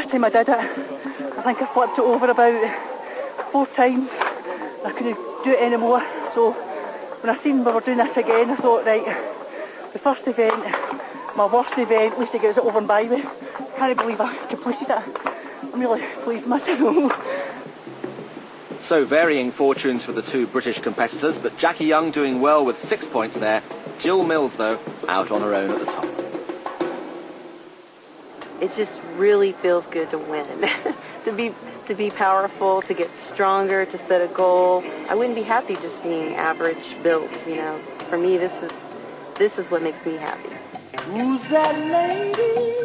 first time I did it, I think I flipped it over about 4 times. I couldn't do it anymore. So when I seen we were doing this again, I thought, right, the first event, my worst event, at least to get it over and by with. Can't believe I completed it. I'm really pleased with myself. So varying fortunes for the two British competitors, but Jackie Young doing well with 6 points there. Jill Mills, though, out on her own at the top. It just really feels good to win. to be powerful, to get stronger, to set a goal. I wouldn't be happy just being average built, you know. For me, this is what makes me happy. Who's that lady?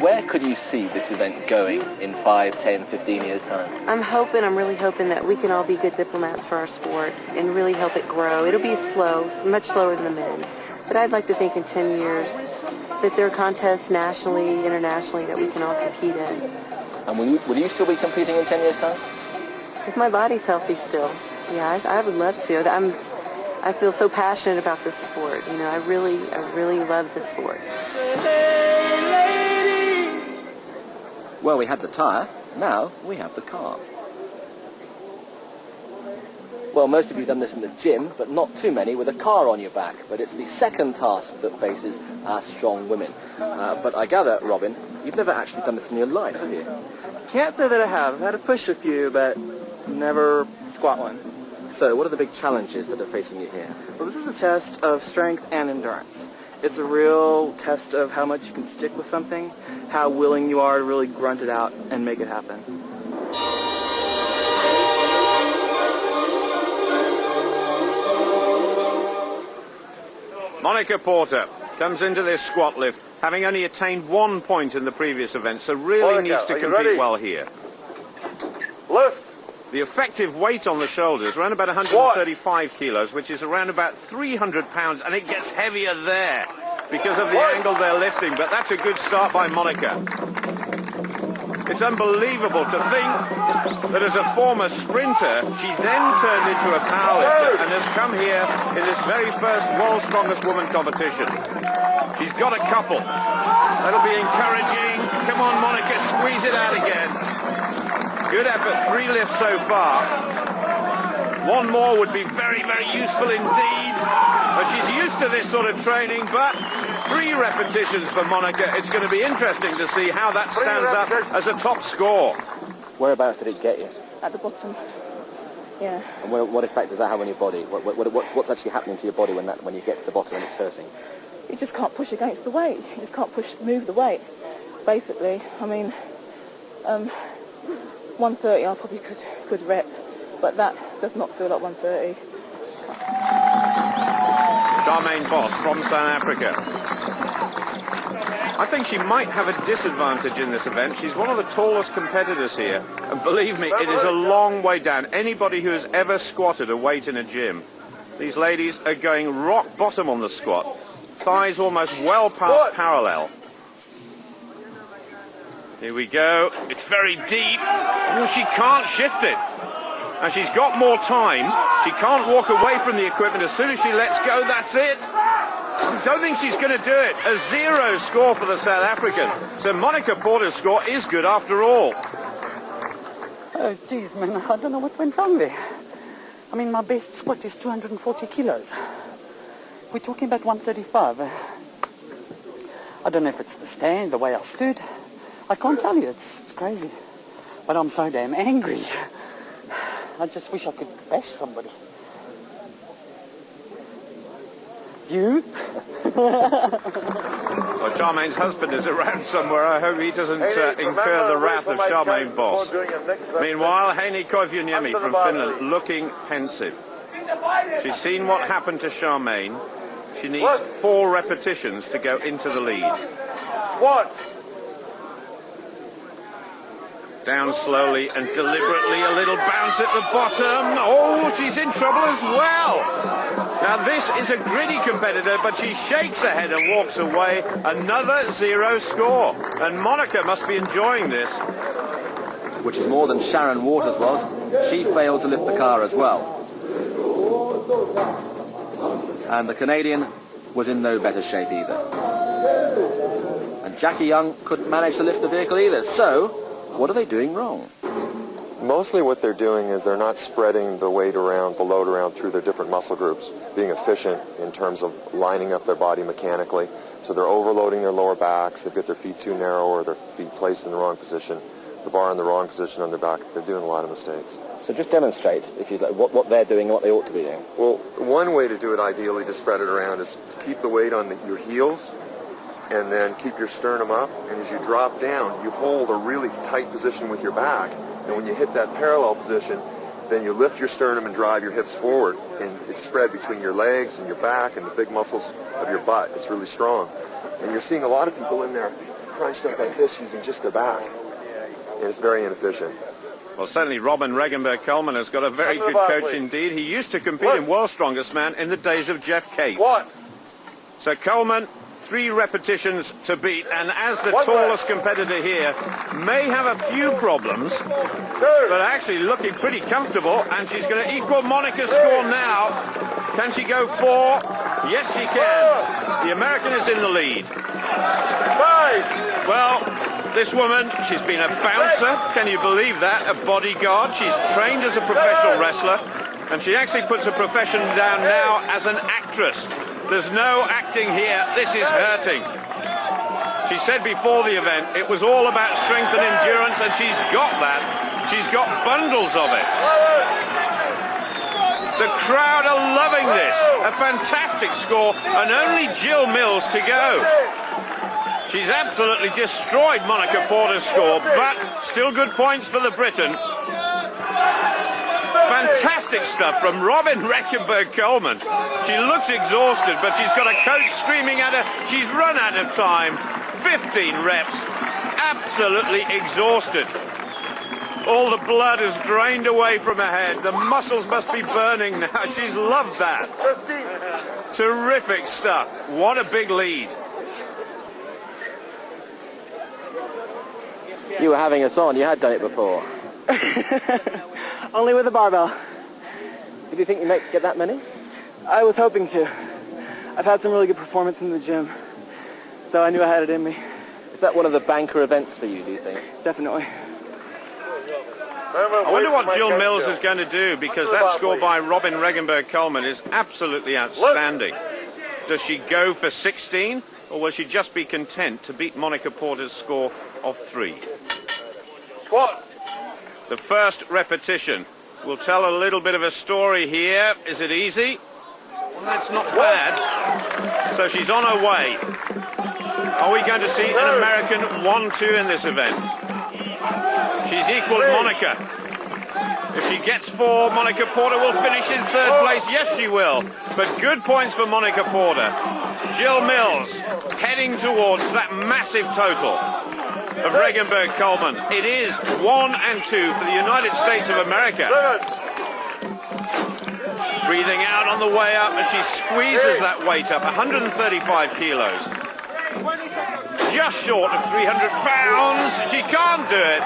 Where could you see this event going in 5, 10, 15 years' time? I'm really hoping that we can all be good diplomats for our sport and really help it grow. It'll be slow, much slower than the men. But I'd like to think in 10 years that there are contests nationally, internationally that we can all compete in. And will you still be competing in 10 years' time? If my body's healthy still, yeah, I would love to. I feel so passionate about this sport. You know, I really love this sport. Well, we had the tyre, now we have the car. Well, most of you have done this in the gym, but not too many with a car on your back. But it's the second task that faces our strong women. But I gather, Robin, you've never actually done this in your life, have you? Can't say that I have. I've had to push a few, but never squat one. So, what are the big challenges that are facing you here? Well, this is a test of strength and endurance. It's a real test of how much you can stick with something, how willing you are to really grunt it out and make it happen. Monica Porter comes into this squat lift, having only attained 1 point in the previous event, so really Monica, needs to compete well here. Lift. The effective weight on the shoulders, around about 135 kilos, which is around about 300 pounds, and it gets heavier there because of the angle they're lifting, but that's a good start by Monica. It's unbelievable to think that as a former sprinter, she then turned into a powerlifter and has come here in this very first World's Strongest Woman competition. She's got a couple. That'll be encouraging. Come on, Monica, squeeze it out again. Good effort, 3 lifts so far. 1 more would be very, very useful indeed. But she's used to this sort of training, but 3 repetitions for Monica. It's going to be interesting to see how that stands up as a top score. Whereabouts did it get you? At the bottom. Yeah. And what effect does that have on your body? What's actually happening to your body when you get to the bottom and it's hurting? You just can't push against the weight. You just can't move the weight, basically. I mean, 130 I probably could rep, but that does not feel like 130. Charmaine Boss from South Africa. I think she might have a disadvantage in this event. She's one of the tallest competitors here, and believe me, it is a long way down. Anybody who has ever squatted a weight in a gym, these ladies are going rock bottom on the squat, thighs almost well past parallel. Here we go. It's very deep. Oh, she can't shift it. Now she's got more time. She can't walk away from the equipment. As soon as she lets go, that's it. I don't think she's going to do it. A 0 score for the South African. So Monica Porter's score is good after all. Oh, geez, man, I don't know what went wrong there. I mean, my best squat is 240 kilos. We're talking about 135. I don't know if it's the stand, the way I stood. I can't tell you. It's crazy. But I'm so damn angry. I just wish I could bash somebody. You? Well, Charmaine's husband is around somewhere. I hope he doesn't incur the wrath of Charmaine Boss. Meanwhile, Heini Koivuniemi from Finland looking pensive. She's seen what happened to Charmaine. She needs 4 repetitions to go into the lead. Squat. Down slowly and deliberately, a little bounce at the bottom. Oh, she's in trouble as well. Now this is a gritty competitor, but she shakes her head and walks away. Another 0 score. And Monica must be enjoying this. Which is more than Sharon Waters was. She failed to lift the car as well. And the Canadian was in no better shape either. And Jackie Young couldn't manage to lift the vehicle either. So What are they doing wrong? Mostly what they're doing is they're not spreading the weight around, the load around through their different muscle groups, being efficient in terms of lining up their body mechanically. So they're overloading their lower backs, they've got their feet too narrow or their feet placed in the wrong position, the bar in the wrong position on their back. They're doing a lot of mistakes. So just demonstrate, if you like, what they're doing and what they ought to be doing. Well, one way to do it ideally to spread it around is to keep the weight on your heels and then keep your sternum up, and as you drop down, you hold a really tight position with your back. And when you hit that parallel position, then you lift your sternum and drive your hips forward, and it's spread between your legs and your back and the big muscles of your butt. It's really strong. And you're seeing a lot of people in there crunched up like this using just their back, and it's very inefficient. Well, certainly Robin Regenberg-Coleman has got a very good coach indeed. He used to compete in World's Strongest Man in the days of Jeff Cates. So Coleman, 3 repetitions to beat, and as the tallest competitor here, may have a few problems, but actually looking pretty comfortable, and she's going to equal Monica's score now. Can she go 4? Yes, she can. The American is in the lead. 5. Well, this woman, she's been a bouncer, can you believe that? A bodyguard. She's trained as a professional wrestler, and she actually puts her profession down now as an actress. There's no acting here. This is hurting. She said before the event it was all about strength and endurance, and she's got that. She's got bundles of it. The crowd are loving this. A fantastic score, and only Jill Mills to go. She's absolutely destroyed Monica Porter's score, but still good points for the Briton. Fantastic stuff from Robin Regenberg-Coleman. She looks exhausted, but she's got a coach screaming at her. She's run out of time. 15 reps. Absolutely exhausted. All the blood has drained away from her head. The muscles must be burning now. She's loved that. Terrific stuff. What a big lead. You were having us on. You had done it before. Only with a barbell. Did you think you might get that many? I was hoping to. I've had some really good performance in the gym, so I knew I had it in me. Is that one of the banker events for you, do you think? Definitely. I wonder what Jill Mills is going to do, because that score by Robin Regenberg-Coleman is absolutely outstanding. Does she go for 16, or will she just be content to beat Monica Porter's score of 3? Squat. The first repetition. We'll tell a little bit of a story here. Is it easy? Well, it's not bad. So she's on her way. Are we going to see an American 1-2 in this event? She's equaled Monica. If she gets 4, Monica Porter will finish in 3rd place. Yes, she will. But good points for Monica Porter. Jill Mills heading towards that massive total of Regenberg-Coleman. It is 1 and 2 for the United States of America. Breathing out on the way up, and she squeezes that weight up, 135 kilos. Just short of 300 pounds. She can't do it.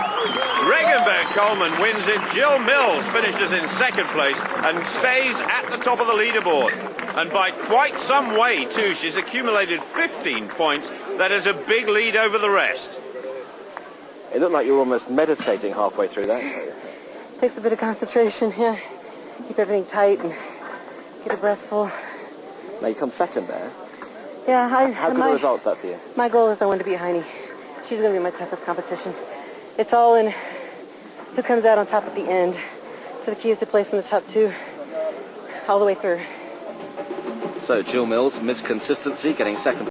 Regenberg-Coleman wins it. Jill Mills finishes in 2nd place and stays at the top of the leaderboard. And by quite some way, too. She's accumulated 15 points. That is a big lead over the rest. It looked like you were almost meditating halfway through that. Takes a bit of concentration, yeah. Keep everything tight and get a breath full. Now you come 2nd there. Yeah, How good a result's that for you? My goal is I want to beat Heini. She's going to be my toughest competition. It's all in who comes out on top at the end. So the key is to place in the top 2 all the way through. So Jill Mills, Miss Consistency, getting 2nd